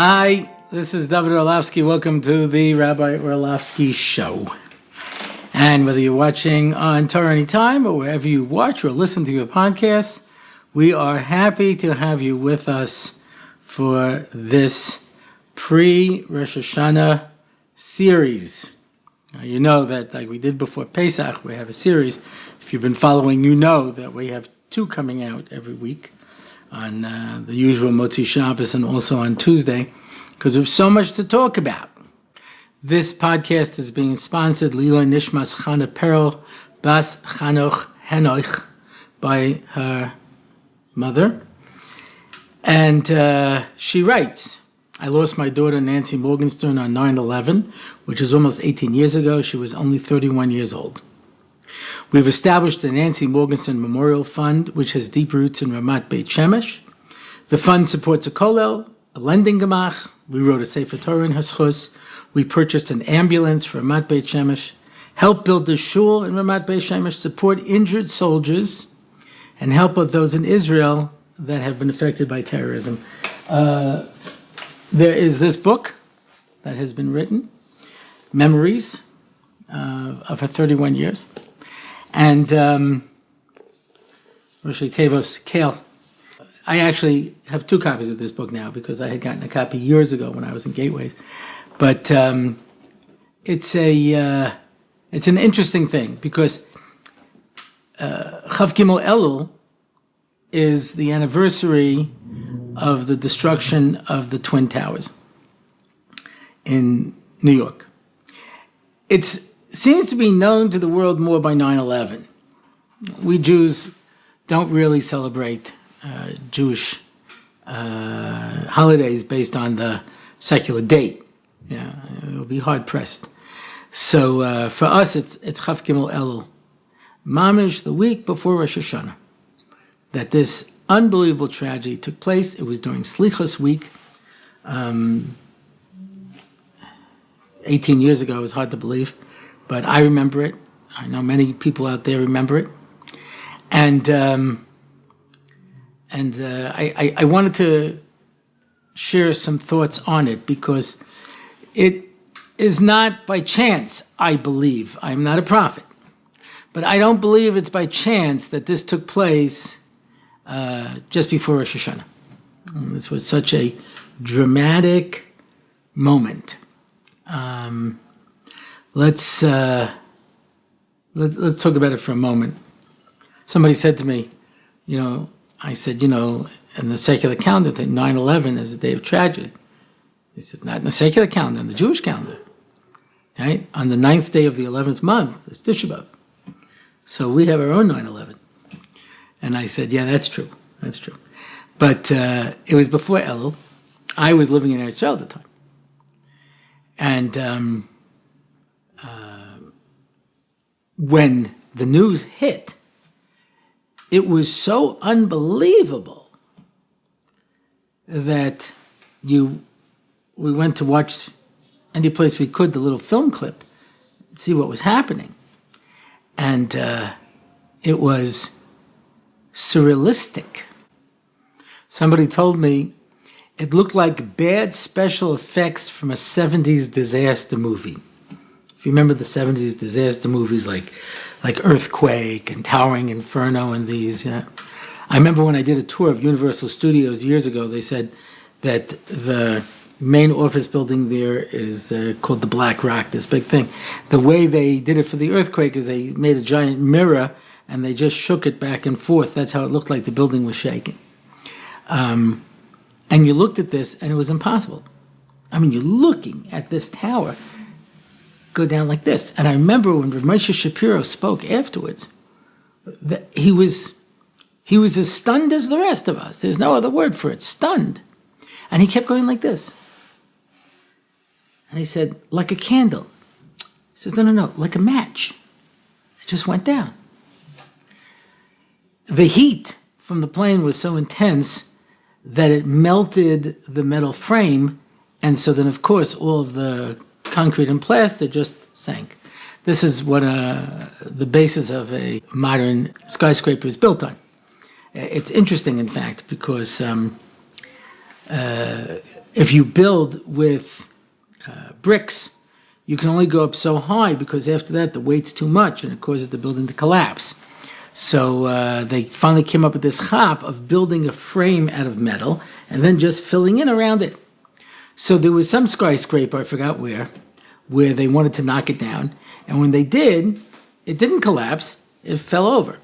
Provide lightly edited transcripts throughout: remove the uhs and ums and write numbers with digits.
Hi, this is Rabbi Orlofsky. Welcome to the Rabbi Orlofsky Show. And whether you're watching on Torah Anytime or wherever you watch or listen to your podcasts, we are happy to have you with us for this pre-Rosh Hashanah series. Now, you know that, like we did before Pesach, we have a series. If you've been following, you know that we have two coming out every week on the usual Motzi Shabbos and also on Tuesday, because there's so much to talk about. This podcast is being sponsored Lila Nishmas Chana Perel Bas Chanoch Henoich by her mother. And she writes, I lost my daughter Nancy Morgenstern on 9/11, which is almost 18 years ago. She was only 31 years old. We've established the Nancy Morgenstern Memorial Fund, which has deep roots in Ramat Beit Shemesh. The fund supports a kollel, a lending gemach. We wrote a Sefer Torah in her schus. We purchased an ambulance for Ramat Beit Shemesh, helped build the shul in Ramat Beit Shemesh, support injured soldiers, and help out those in Israel that have been affected by terrorism. There is this book that has been written, Memories of her 31 years. And Rosh Tevos Kale. I actually have two copies of this book now because I had gotten a copy years ago when I was in Gateways. But it's an interesting thing because Chav Gimel Elul is the anniversary of the destruction of the Twin Towers in New York. It seems to be known to the world more by 9/11. We Jews don't really celebrate Jewish holidays based on the secular date. Yeah, it'll be hard pressed. So for us, it's Chav Gimel Elul, Mamish, the week before Rosh Hashanah, that this unbelievable tragedy took place. It was during Slichas week. 18 years ago. It was hard to believe, but I remember it. I know many people out there remember it. And I wanted to share some thoughts on it because it is not by chance, I believe. I'm not a prophet, but I don't believe it's by chance that this took place just before Rosh Hashanah. And this was such a dramatic moment. Let's talk about it for a moment. Somebody said to me, I said, in the secular calendar, that 9/11 is a day of tragedy. He said, not in the secular calendar, in the Jewish calendar. Right? On the 9th day of the 11th month, it's Tisha B'Av. So we have our own 9/11. And I said, yeah, that's true. That's true. But it was before Elul. I was living in Eretz Yisrael at the time. And when the news hit, it was so unbelievable that we went to watch any place we could, the little film clip, see what was happening. And it was surrealistic. Somebody told me it looked like bad special effects from a 70s disaster movie. If you remember the 70s disaster movies like Earthquake and Towering Inferno and these. I remember when I did a tour of Universal Studios years ago, they said that the main office building there is called the Black Rock, this big thing. The way they did it for the earthquake is they made a giant mirror and they just shook it back and forth. That's how it looked like the building was shaking. And you looked at this and it was impossible. I mean, you're looking at this tower go down like this. And I remember when Rav Moshe Shapiro spoke afterwards, that he was as stunned as the rest of us. There's no other word for it, stunned. And he kept going like this. And he said, like a candle. He says, no, like a match. It just went down. The heat from the plane was so intense that it melted the metal frame, and so then, of course, all of the concrete and plaster just sank. This is what the basis of a modern skyscraper is built on. It's interesting, in fact, because if you build with bricks, you can only go up so high because after that the weight's too much and it causes the building to collapse. So they finally came up with this chop of building a frame out of metal and then just filling in around it. So there was some skyscraper, I forgot where they wanted to knock it down. And when they did, it didn't collapse, it fell over.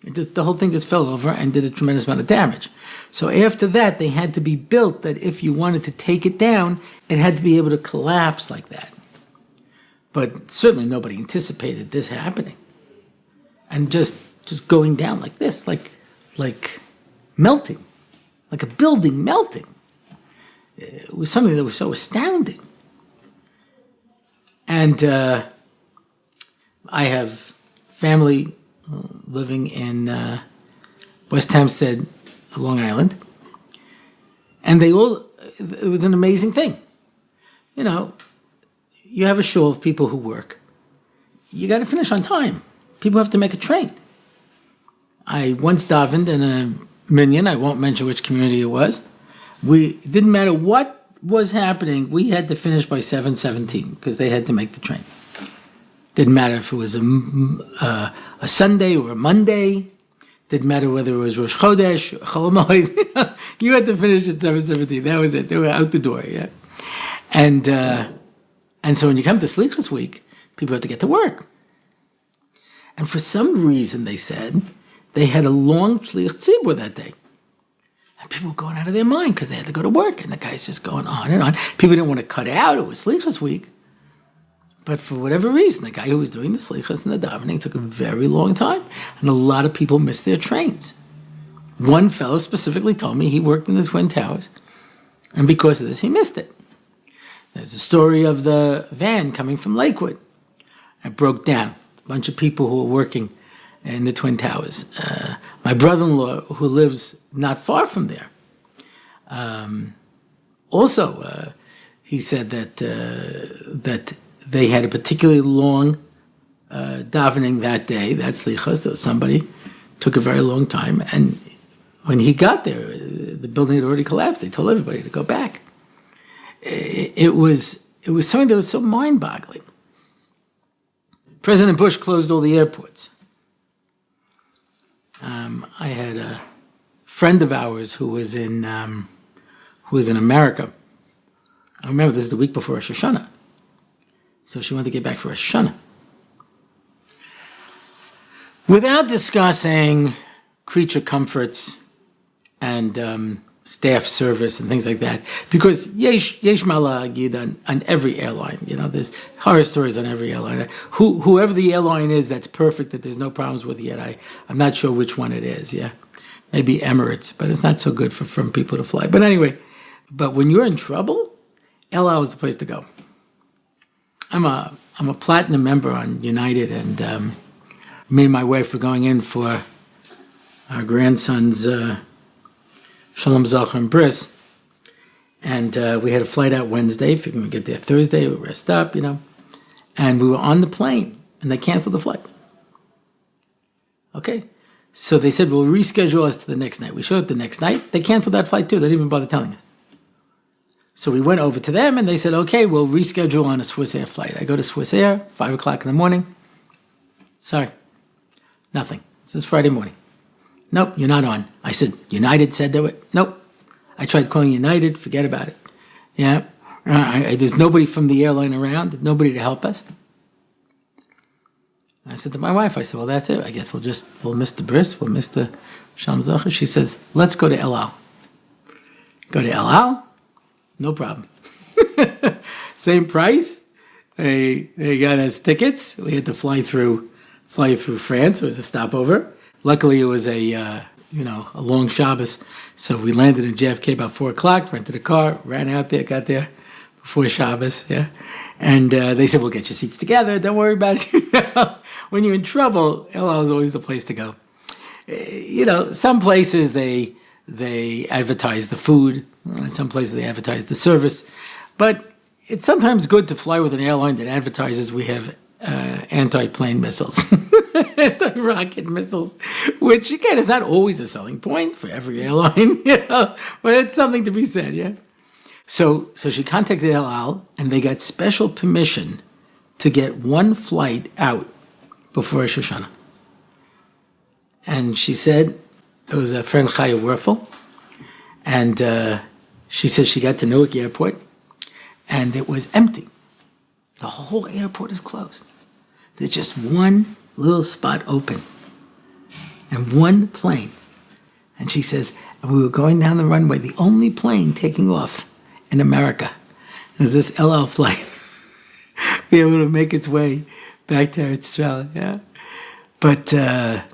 The whole thing just fell over and did a tremendous amount of damage. So after that, they had to be built that if you wanted to take it down, it had to be able to collapse like that. But certainly nobody anticipated this happening. And just going down like this, like melting, like a building melting. It was something that was so astounding. And I have family living in West Hampstead, Long Island. And it was an amazing thing. You know, you have a show of people who work. You got to finish on time. People have to make a train. I once davened in a minyan, I won't mention which community it was. It didn't matter what was happening, we had to finish by 7:17 because they had to make the train. Didn't matter if it was a Sunday or a Monday. Didn't matter whether it was Rosh Chodesh, Chol Hamoed. You had to finish at 7:17. That was it. They were out the door, yeah. And so when you come to Slichas week, people have to get to work. And for some reason, they said, they had a long Shliach Tzibur that day. And people were going out of their mind because they had to go to work. And the guy's just going on and on. People didn't want to cut out. It was Slichas week. But for whatever reason, the guy who was doing the Slichas and the davening took a very long time. And a lot of people missed their trains. One fellow specifically told me he worked in the Twin Towers. And because of this, he missed it. There's the story of the van coming from Lakewood. It broke down. A bunch of people who were working in the Twin Towers. My brother-in-law, who lives not far from there, also he said that they had a particularly long davening that day. That's Slichas. So somebody took a very long time, and when he got there, the building had already collapsed. They told everybody to go back. It was something that was so mind-boggling. President Bush closed all the airports. I had a friend of ours who was in America. I remember this is the week before Rosh Hashanah. So she wanted to get back for Rosh Hashanah. Without discussing creature comforts and staff service and things like that, because yesh mala agid on every airline. You know, there's horror stories on every airline. Whoever the airline is that's perfect, that there's no problems with yet, I'm not sure which one it is, yeah. Maybe Emirates, but it's not so good for people to fly. But anyway, but when you're in trouble, El Al is the place to go. I'm a platinum member on United, and me and my wife were going in for our grandson's Shalom Zachar and Bris, and we had a flight out Wednesday, figuring we'd get there Thursday, we'd rest up, you know, and we were on the plane, and they canceled the flight. Okay, so they said, we'll reschedule us to the next night. We showed up the next night, they canceled that flight too, they didn't even bother telling us. So we went over to them, and they said, okay, we'll reschedule on a Swiss Air flight. I go to Swiss Air, 5 o'clock in the morning. Sorry, nothing. This is Friday morning. Nope, you're not on. I said, United said they were. Nope. I tried calling United, forget about it. Yeah. There's nobody from the airline around, nobody to help us. I said to my wife, I said, well, that's it. I guess we'll miss the bris, we'll miss the Shalom Zachar. She says, let's go to El Al. Go to El Al, no problem. Same price. They got us tickets. We had to fly through France. It was a stopover. Luckily, it was a long Shabbos, so we landed in JFK about 4 o'clock, rented a car, ran out there, got there before Shabbos, yeah. And they said, we'll get your seats together, don't worry about it. When you're in trouble, El Al is always the place to go. Some places they advertise the food, some places they advertise the service, but it's sometimes good to fly with an airline that advertises we have anti-plane missiles, anti-rocket missiles, which again is not always a selling point for every airline, but it's something to be said, yeah. So she contacted El Al, and they got special permission to get one flight out before Rosh Hashanah. And she said, it was a friend, Chaya Werfel, and she said she got to Newark Airport, and it was empty. The whole airport is closed. There's just one little spot open, and one plane. And she says, and we were going down the runway, the only plane taking off in America is this El Al flight, be able to make its way back to Australia. Yeah, but the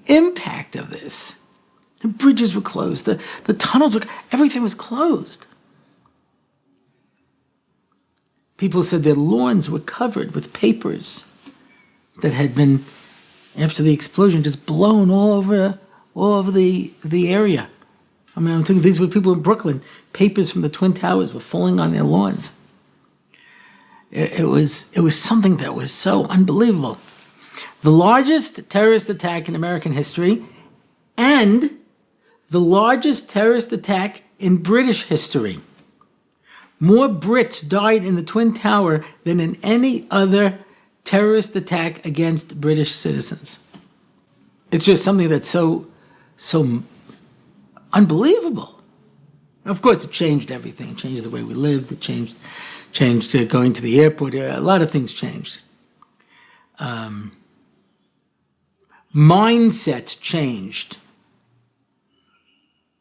impact of this, the bridges were closed, the tunnels were, everything was closed. People said their lawns were covered with papers that had been, after the explosion, just blown all over the area. I mean, I'm thinking these were people in Brooklyn. Papers from the Twin Towers were falling on their lawns. It was something that was so unbelievable. The largest terrorist attack in American history, and the largest terrorist attack in British history. More Brits died in the Twin Tower than in any other terrorist attack against British citizens. It's just something that's so unbelievable. Of course, it changed everything. It changed the way we lived. It changed going to the airport. A lot of things changed. Mindsets changed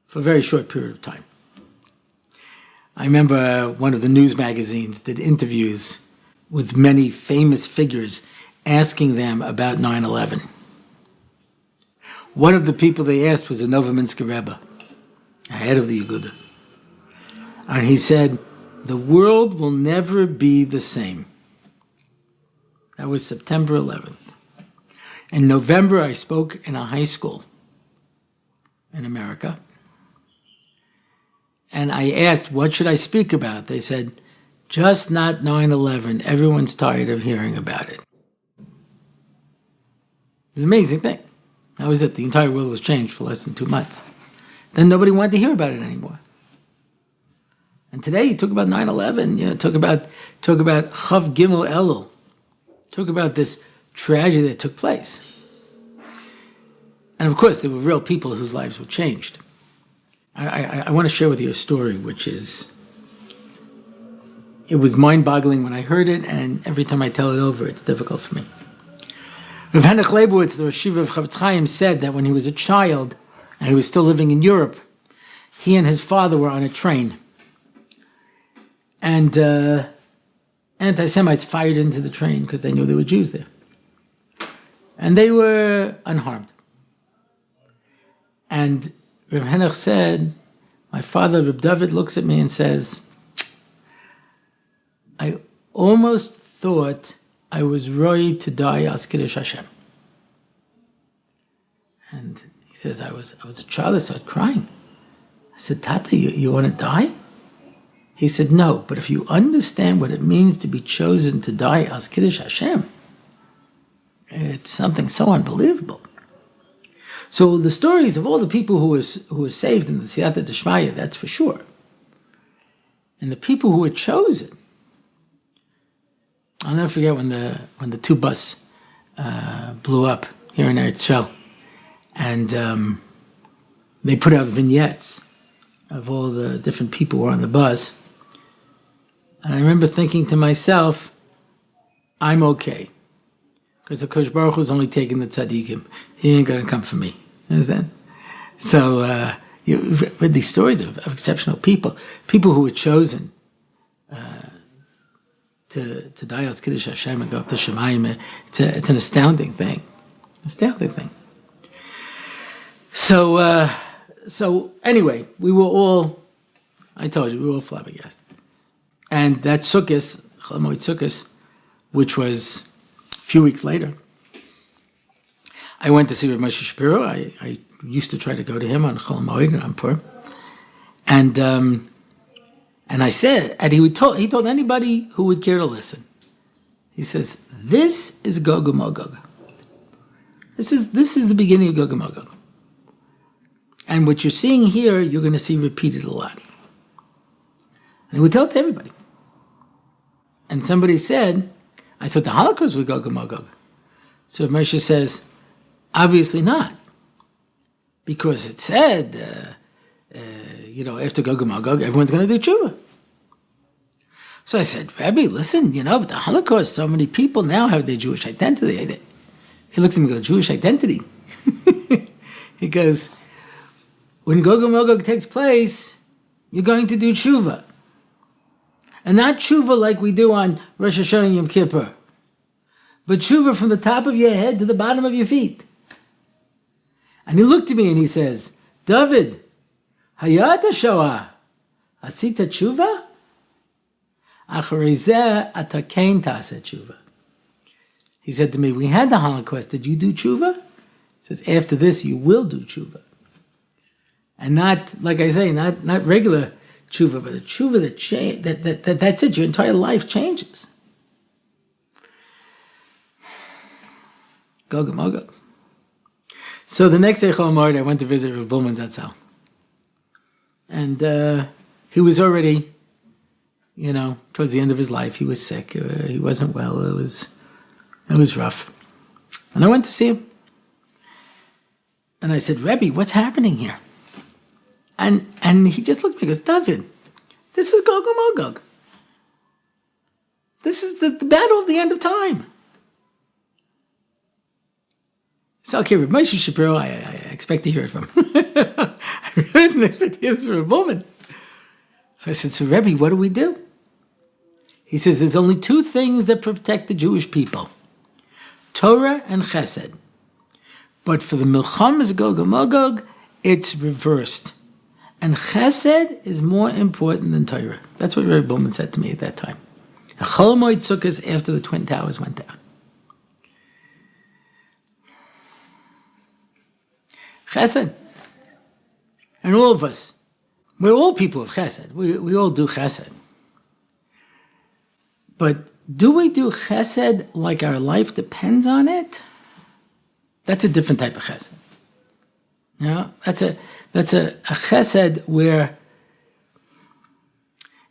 for a very short period of time. I remember one of the news magazines did interviews with many famous figures asking them about 9/11. One of the people they asked was a Novominsker Rebbe, head of the Aguda. And he said, the world will never be the same. That was September 11th. In November, I spoke in a high school in America. And I asked, what should I speak about? They said, just not 9/11. Everyone's tired of hearing about it. It's an amazing thing. That was it. The entire world was changed for less than 2 months. Then nobody wanted to hear about it anymore. And today, you talk about 9/11. Talk about Chav Gimel Elul. Talk about this tragedy that took place. And of course, there were real people whose lives were changed. I want to share with you a story, which is, it was mind-boggling when I heard it, and every time I tell it over, it's difficult for me. Rav Henoch Leibowitz, the Rosh Yeshiva of Chavetz Chaim, said that when he was a child, and he was still living in Europe, he and his father were on a train. And anti-Semites fired into the train because they knew there were Jews there. And they were unharmed. And Rav Henoch said, my father, Reb David, looks at me and says, I almost thought I was ready to die as Kiddush Hashem. And he says, I was a child, I started crying. I said, Tata, you want to die? He said, no, but if you understand what it means to be chosen to die as Kiddush Hashem, it's something so unbelievable. So the stories of all the people who were saved in the Siyata Deshmaya, that's for sure. And the people who were chosen, I'll never forget when the two bus blew up here in Eretz Yisrael, and they put out vignettes of all the different people who were on the bus. And I remember thinking to myself, I'm okay. Because the Kosh Baruch Hu is only taking the tzaddikim. He ain't going to come for me. You understand? So you've read these stories of exceptional people who were chosen to die as Kiddush Hashem and go up to Shemayim. It's an astounding thing. Astounding thing. So anyway, we were all, I told you, we were all flabbergasted. And that Sukkos, Chol Hamoed Sukkos, which was a few weeks later, I went to see Rav Moshe Shapiro. I used to try to go to him on Chol Hamoed and on Purim. And I said, and he told anybody who would care to listen, he says, this is Go Magog. This is the beginning of Go Magog. And what you're seeing here, you're going to see repeated a lot. And he would tell it to everybody. And somebody said, I thought the Holocaust would Go Magog. So Moshe says, obviously not. Because it said, after Go Magog, everyone's going to do tshuva. So I said, Rabbi, listen, but the Holocaust, so many people now have their Jewish identity. He looked at me and goes, Jewish identity? He goes, when Go Magog takes place, you're going to do tshuva. And not tshuva like we do on Rosh Hashanah and Yom Kippur, but tshuva from the top of your head to the bottom of your feet. And he looked at me and he says, David, hayata shoah, asita tshuva? Acharei zeh ata kein ta'aseh tshuva. He said to me, we had the Holocaust, did you do tshuva? He says, after this, you will do tshuva. And not, like I say, not regular tshuva, but a tshuva that's it, your entire life changes. Go Magog. So the next day, Chol Hamoed, I went to visit Rav Bulman Zatzal. And he was already, towards the end of his life, he was sick. He wasn't well. It was rough. And I went to see him. And I said, Rebbe, what's happening here? And he just looked at me and goes, David, this is Go Magog. This is the battle of the end of time. So, okay, Rav Moshe Shapiro, I expect to hear it from. I really didn't expect to hear this from a woman. So I said, so Rebbe, what do we do? He says, there's only two things that protect the Jewish people. Torah and Chesed. But for the Milchamas Go Magog, it's reversed. And Chesed is more important than Torah. That's what Rabbi Bowman said to me at that time. The Chol Hamoed Sukkos after the Twin Towers went down. Chesed. And all of us, we're all people of Chesed. We all do Chesed. But do we do Chesed like our life depends on it? That's a different type of Chesed. That's a Chesed where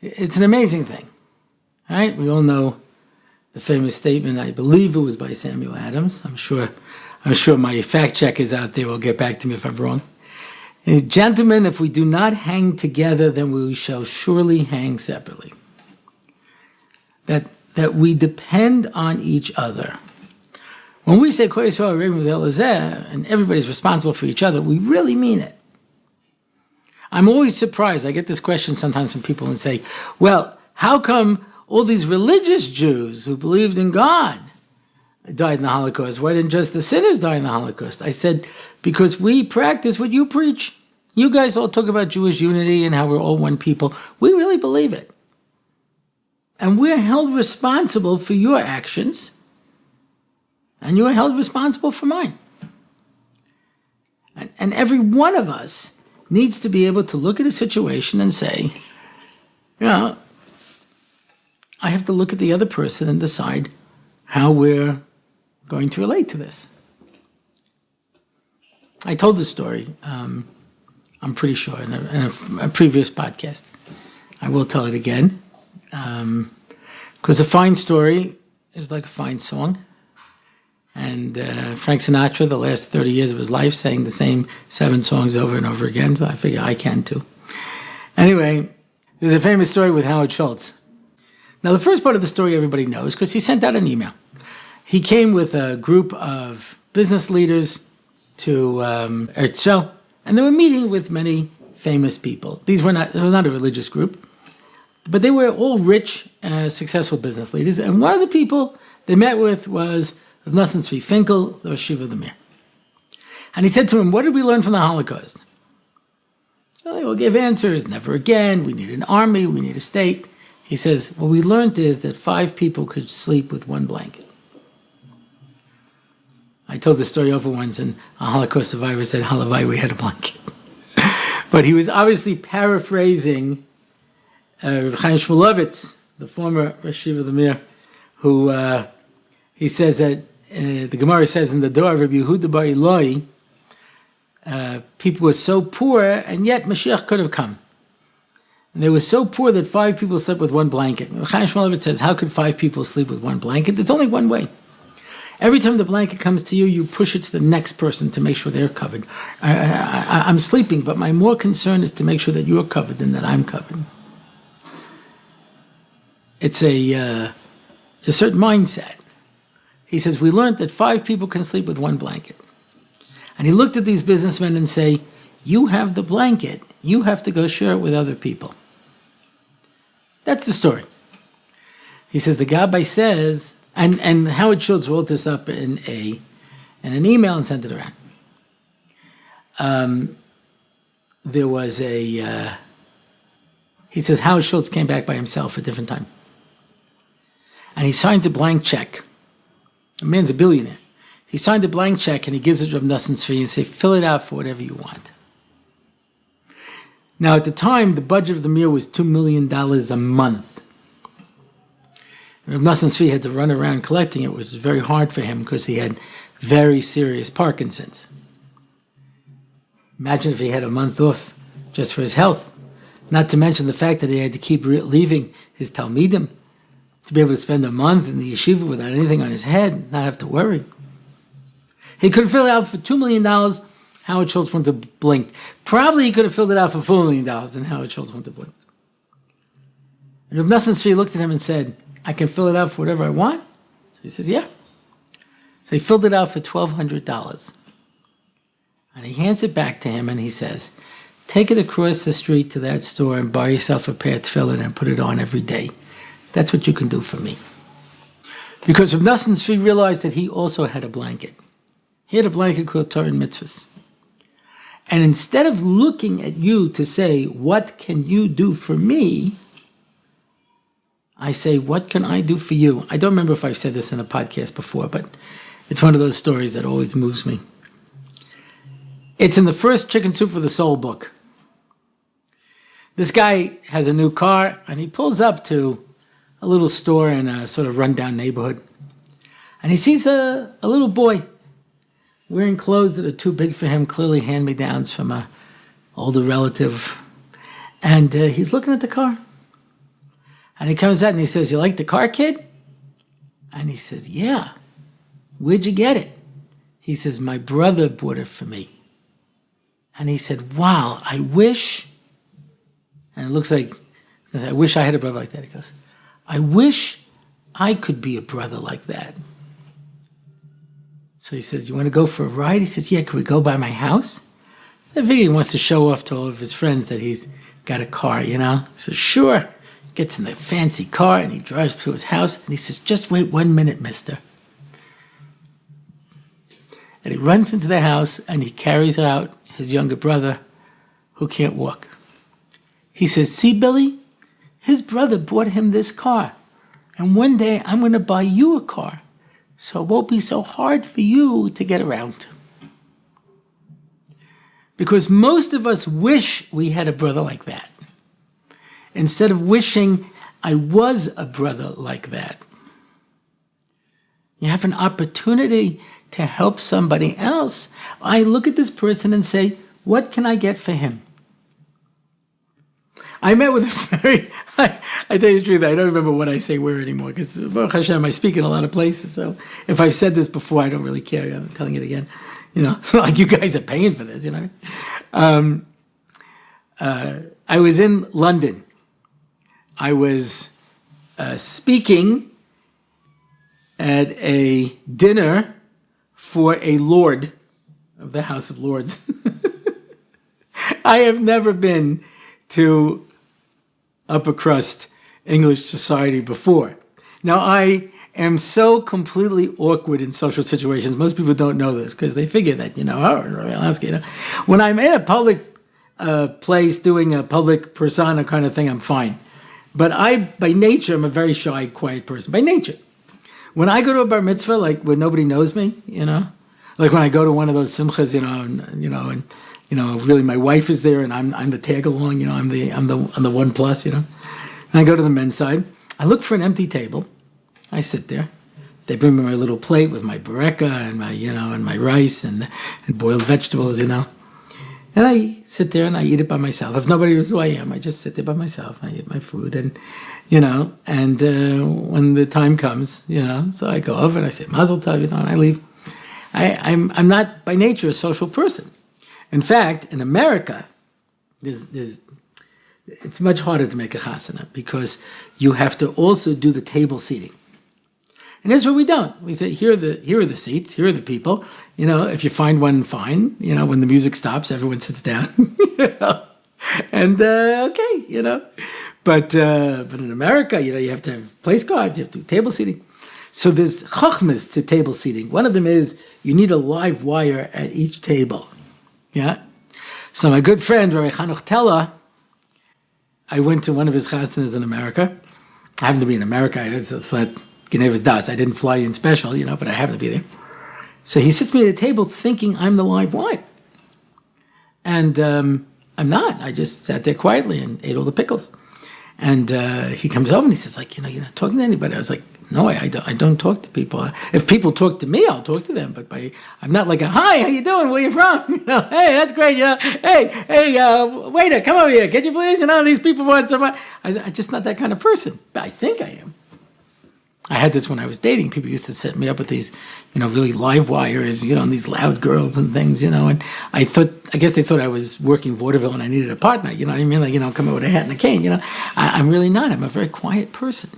it's an amazing thing, right? We all know the famous statement. I believe it was by Samuel Adams. I'm sure my fact checkers out there will get back to me if I'm wrong. Gentlemen, if we do not hang together, then we shall surely hang separately. That we depend on each other. When we say and everybody's responsible for each other, we really mean it. I'm always surprised. I get this question sometimes from people and say, well, how come all these religious Jews who believed in God died in the Holocaust? Why didn't just the sinners die in the Holocaust? I said, because we practice what you preach. You guys all talk about Jewish unity and how we're all one people. We really believe it. And we're held responsible for your actions, and you're held responsible for mine. And every one of us needs to be able to look at a situation and say, I have to look at the other person and decide how we're going to relate to this. I told this story, I'm pretty sure, in a previous podcast. I will tell it again. Because a fine story is like a fine song. And Frank Sinatra, the last 30 years of his life, sang the same 7 songs over and over again, so I figure I can too. Anyway, there's a famous story with Howard Schultz. Now, the first part of the story everybody knows because he sent out an email. He came with a group of business leaders to Eretz Yisrael, and they were meeting with many famous people. It was not a religious group. But they were all rich, successful business leaders. And one of the people they met with was Rav Nosson Tzvi Finkel, the Rosh Yeshiva of the Mir. And he said to him, what did we learn from the Holocaust? So they all gave answers, never again, we need an army, we need a state. He says, what we learned is that 5 people could sleep with 1 blanket. I told this story over once, and a Holocaust survivor said, halavai, we had a blanket. But he was obviously paraphrasing Rav Chaim Shmulevitz, the former Rosh Yeshiva of the Mir, who he says that the Gemara says in the Dor of Rabbi Yehuda bar Ilai, people were so poor, and yet Mashiach could have come. And they were so poor that 5 people slept with one blanket. Chaim Shmulevitz says, how could 5 people sleep with one blanket? There's only one way. Every time the blanket comes to you, you push it to the next person to make sure they're covered. I'm sleeping, but my more concern is to make sure that you're covered than that I'm covered. It's a certain mindset. He says, we learned that 5 people can sleep with one blanket. And he looked at these businessmen and say, you have the blanket. You have to go share it with other people. That's the story. He says, the Gabbai says, and Howard Schultz wrote this up in an email and sent it around. There was he says, Howard Schultz came back by himself at a different time. And he signs a blank check. The man's a billionaire. He signed a blank check and he gives it to Rav Nosson Tzvi and say, fill it out for whatever you want. Now, at the time, the budget of the Mir was $2 million a month. And Rav Nosson Tzvi had to run around collecting it, which was very hard for him because he had very serious Parkinson's. Imagine if he had a month off just for his health. Not to mention the fact that he had to keep leaving his Talmidim to be able to spend a month in the yeshiva without anything on his head, not have to worry. He could have filled it out for $2 million. Howard Schultz wouldn't have blinked. Probably he could have filled it out for $4 million, and Howard Schultz wouldn't have blinked. And Rav Nosson Tzvi looked at him and said, I can fill it out for whatever I want? So he says, yeah. So he filled it out for $1,200. And he hands it back to him and he says, take it across the street to that store and buy yourself a pair of tefillin and put it on every day. That's what you can do for me. Because Rav Nosson Tzvi realized that he also had a blanket. He had a blanket called Torah and Mitzvahs. And instead of looking at you to say, what can you do for me? I say, what can I do for you? I don't remember if I've said this in a podcast before, but it's one of those stories that always moves me. It's in the first Chicken Soup for the Soul book. This guy has a new car, and he pulls up to a little store in a sort of rundown neighborhood. And he sees a little boy wearing clothes that are too big for him, clearly hand-me-downs from an older relative. And he's looking at the car. And he comes out and he says, you like the car, kid? And he says, yeah. Where'd you get it? He says, my brother bought it for me. And he said, wow, I wish, and it looks like, I wish I had a brother like that. He goes, I wish I could be a brother like that. So he says, you want to go for a ride? He says, yeah, can we go by my house? So I figure he wants to show off to all of his friends that he's got a car, you know? He says, sure. Gets in the fancy car and he drives to his house and he says, just wait 1 minute, mister. And he runs into the house and he carries out his younger brother who can't walk. He says, see, Billy, his brother bought him this car. And one day I'm going to buy you a car. So it won't be so hard for you to get around. Because most of us wish we had a brother like that. Instead of wishing I was a brother like that. You have an opportunity to help somebody else. I look at this person and say, what can I get for him? I met with a very, I tell you the truth, I don't remember what I say where anymore, because Baruch Hashem, I speak in a lot of places, so if I've said this before, I don't really care. I'm telling it again. You know, it's not like you guys are paying for this, you know. I was in London. I was speaking at a dinner for a lord of the House of Lords. I have never been to upper crust English society before. Now, I am so completely awkward in social situations. Most people don't know this because they figure that, you know, Rabbi Orlofsky, you know, when I'm in a public place doing a public persona kind of thing, I'm fine. But I, by nature, am a very shy, quiet person, by nature. When I go to a bar mitzvah, like when nobody knows me, you know, like when I go to one of those simchas, and really my wife is there and I'm the tag along, you know, I'm the 1+, you know. And I go to the men's side. I look for an empty table. I sit there. They bring me my little plate with my bureka and my, you know, and my rice and boiled vegetables, you know. And I sit there and I eat it by myself. If nobody knows who I am, I just sit there by myself. I eat my food and, and when the time comes, so I go over and I say, Mazel Tov, and I leave. I'm not by nature a social person. In fact, in America, it's much harder to make a chasana because you have to also do the table seating. In Israel, we don't. We say, here are the seats, here are the people. If you find one, fine. When the music stops, everyone sits down. And okay, But in America, you have to have place cards, you have to do table seating. So there's chachmas to table seating. One of them is you need a live wire at each table. Yeah. So my good friend Rabbi Hanoch Tella, I went to one of his chasanas in America. I happened to be in America. It's not Genevas Das. I didn't fly in special, but I happened to be there. So he sits me at a table thinking I'm the live wire. And I'm not. I just sat there quietly and ate all the pickles. And he comes over and he says, you're not talking to anybody. I was like, no, I don't talk to people. If people talk to me, I'll talk to them. But I'm not like hi, how you doing? Where you from? Hey, that's great. Hey, waiter, come over here. Could you please? These people want some. I'm just not that kind of person. But I think I am. I had this when I was dating. People used to set me up with these, really live wires, and these loud girls and things, and I guess they thought I was working vaudeville and I needed a partner, you know what I mean? Like, come out with a hat and a cane, I'm really not. I'm a very quiet person.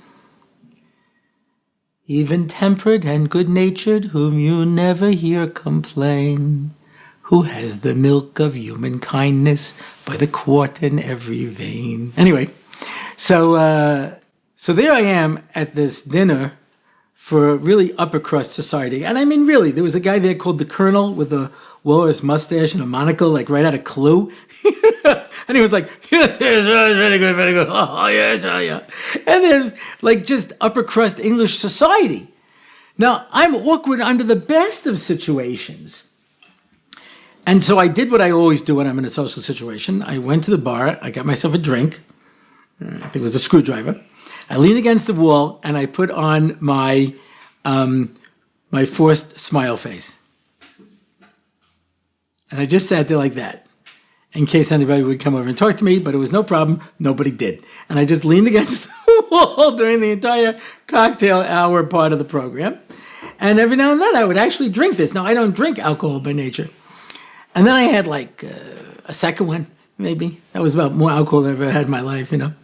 Even-tempered and good-natured, whom you never hear complain, who has the milk of human kindness by the quart in every vein. Anyway, so there I am at this dinner for really upper crust society. And I mean, really, there was a guy there called the Colonel with a walrus mustache and a monocle, like right out of Clue. And he was like, yes, very good, very good. Oh, yes, oh, yeah. And then, like, just upper crust English society. Now, I'm awkward under the best of situations. And so I did what I always do when I'm in a social situation. I went to the bar, I got myself a drink. I think it was a screwdriver. I leaned against the wall and I put on my forced smile face. And I just sat there like that in case anybody would come over and talk to me, but it was no problem. Nobody did. And I just leaned against the wall during the entire cocktail hour part of the program. And every now and then I would actually drink this. Now, I don't drink alcohol by nature. And then I had like a second one, maybe. That was about more alcohol than I've ever had in my life, And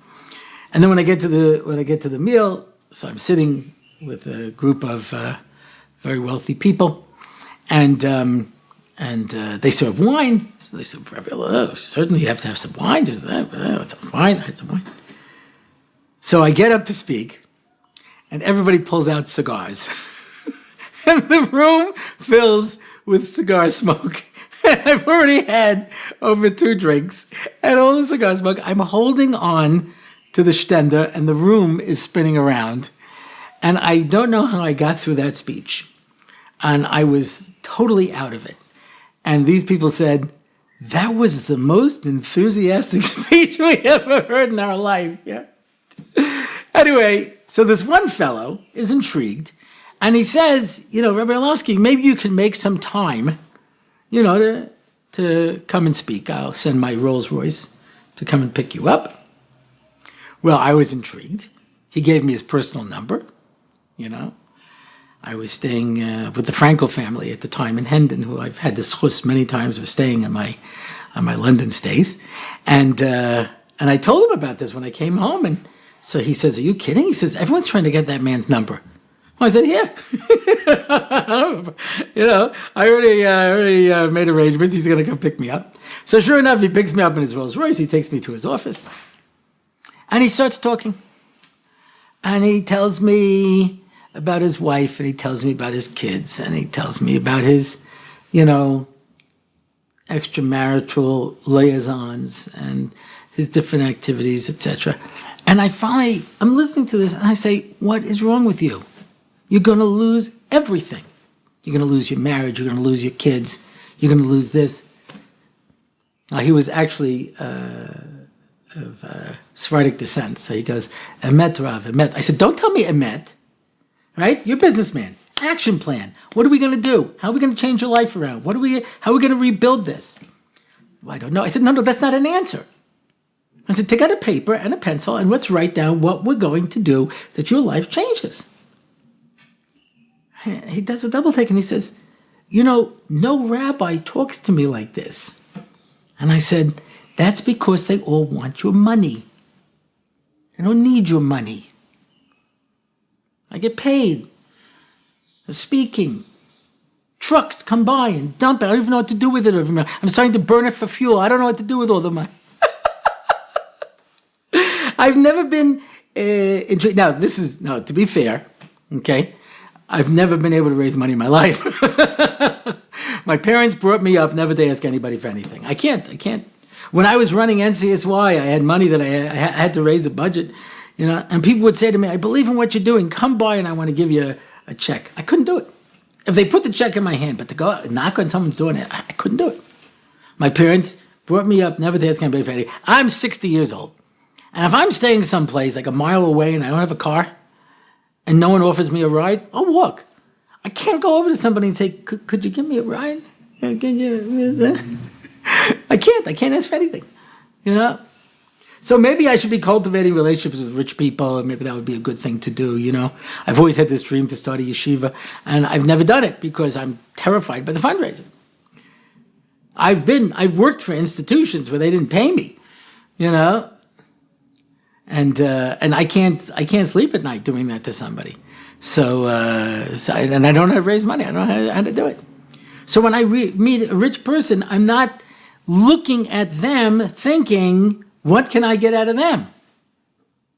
then when I get to the meal, so I'm sitting with a group of very wealthy people, and they serve wine. So they said, certainly you have to have some wine. Just some wine. I had some wine. So I get up to speak, and everybody pulls out cigars, and the room fills with cigar smoke. I've already had over 2 drinks, and all the cigar smoke. I'm holding on to the stender, and the room is spinning around. And I don't know how I got through that speech. And I was totally out of it. And these people said, that was the most enthusiastic speech we ever heard in our life. Yeah. Anyway, so this one fellow is intrigued, and he says, Rabbi Orlofsky, maybe you can make some time, to come and speak. I'll send my Rolls Royce to come and pick you up. Well, I was intrigued. He gave me his personal number, I was staying with the Frankel family at the time in Hendon, who I've had the schus many times of staying on my London stays. And I told him about this when I came home. And so he says, are you kidding? He says, everyone's trying to get that man's number. Well, I said, yeah. I already made arrangements. He's going to come pick me up. So sure enough, he picks me up in his Rolls Royce. He takes me to his office. And he starts talking. And he tells me about his wife, and he tells me about his kids, and he tells me about his, extramarital liaisons and his different activities, etc. And I'm listening to this, and I say, what is wrong with you? You're going to lose everything. You're going to lose your marriage. You're going to lose your kids. You're going to lose this. Now, he was actually of Sephardic descent. So he goes, Emet, Rav, Emet. I said, don't tell me Emet, right? You're a businessman. Action plan. What are we going to do? How are we going to change your life around? How are we going to rebuild this? Well, I don't know. I said, no, that's not an answer. I said, take out a paper and a pencil and let's write down what we're going to do that your life changes. He does a double take and he says, no rabbi talks to me like this. And I said, that's because they all want your money. They don't need your money. I get paid for speaking. Trucks come by and dump it. I don't even know what to do with it. I'm starting to burn it for fuel. I don't know what to do with all the money. I've never been intrigued. Now, to be fair, okay, I've never been able to raise money in my life. My parents brought me up never to ask anybody for anything. I can't. When I was running NCSY, I had money that I had to raise a budget, and people would say to me, I believe in what you're doing. Come by and I want to give you a check. I couldn't do it. If they put the check in my hand, but to go knock on someone's door, I couldn't do it. My parents brought me up never to ask anybody for anything. I'm 60 years old. And if I'm staying someplace like a mile away and I don't have a car and no one offers me a ride, I'll walk. I can't go over to somebody and say, could you give me a ride? I can't ask for anything, So maybe I should be cultivating relationships with rich people, and maybe that would be a good thing to do, I've always had this dream to start a yeshiva, and I've never done it because I'm terrified by the fundraising. I've worked for institutions where they didn't pay me, and I can't sleep at night doing that to somebody. And I don't know how to raise money. I don't know how to do it. So when I meet a rich person, I'm not looking at them thinking, what can I get out of them?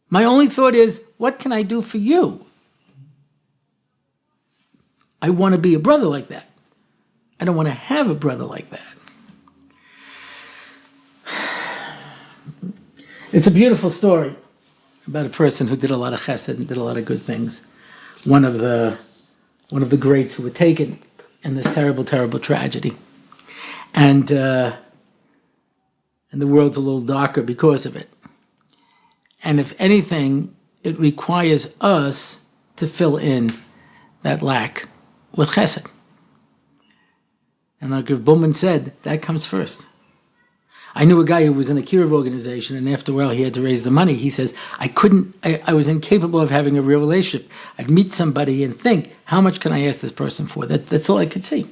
My only thought is, what can I do for you? I want to be a brother like that. I don't want to have a brother like that. It's a beautiful story about a person who did a lot of chesed and did a lot of good things. One of the greats who were taken in this terrible, terrible tragedy. And the world's a little darker because of it. And if anything, it requires us to fill in that lack with chesed. And like Rav Bullman said, that comes first. I knew a guy who was in a Kiruv organization, and after a while he had to raise the money. He says, I was incapable of having a real relationship. I'd meet somebody and think, how much can I ask this person for? That's all I could see.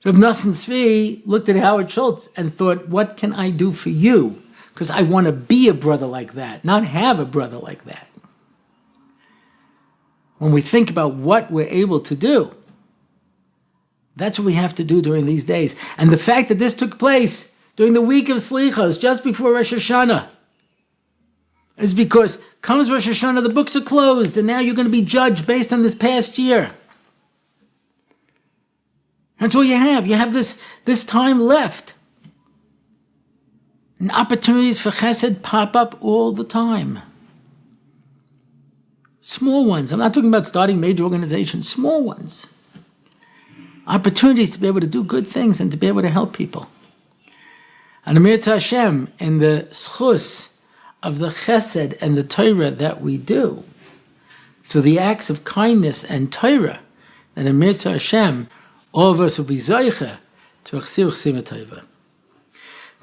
Rav Nosson Tzvi looked at Howard Schultz and thought, what can I do for you? Because I want to be a brother like that, not have a brother like that. When we think about what we're able to do, that's what we have to do during these days. And the fact that this took place during the week of Slichos, just before Rosh Hashanah, is because comes Rosh Hashanah, the books are closed, and now you're going to be judged based on this past year. That's all you have. You have this time left. And opportunities for chesed pop up all the time. Small ones. I'm not talking about starting major organizations. Small ones. Opportunities to be able to do good things and to be able to help people. And Amir Hashem, in the schus of the chesed and the Torah that we do, through the acts of kindness and Torah, then Amir Hashem, all of us will be zoiche to achsir chesima tova.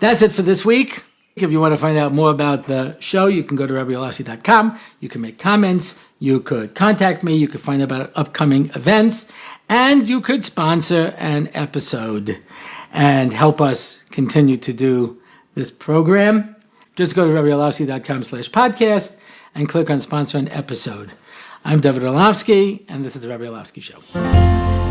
That's it for this week. If you want to find out more about the show, you can go to RabbiOrlofsky.com. You can make comments. You could contact me. You could find out about upcoming events. And you could sponsor an episode and help us continue to do this program. Just go to RabbiOrlofsky.com/podcast and click on sponsor an episode. I'm David Orlofsky, and this is the Rabbi Orlofsky Show.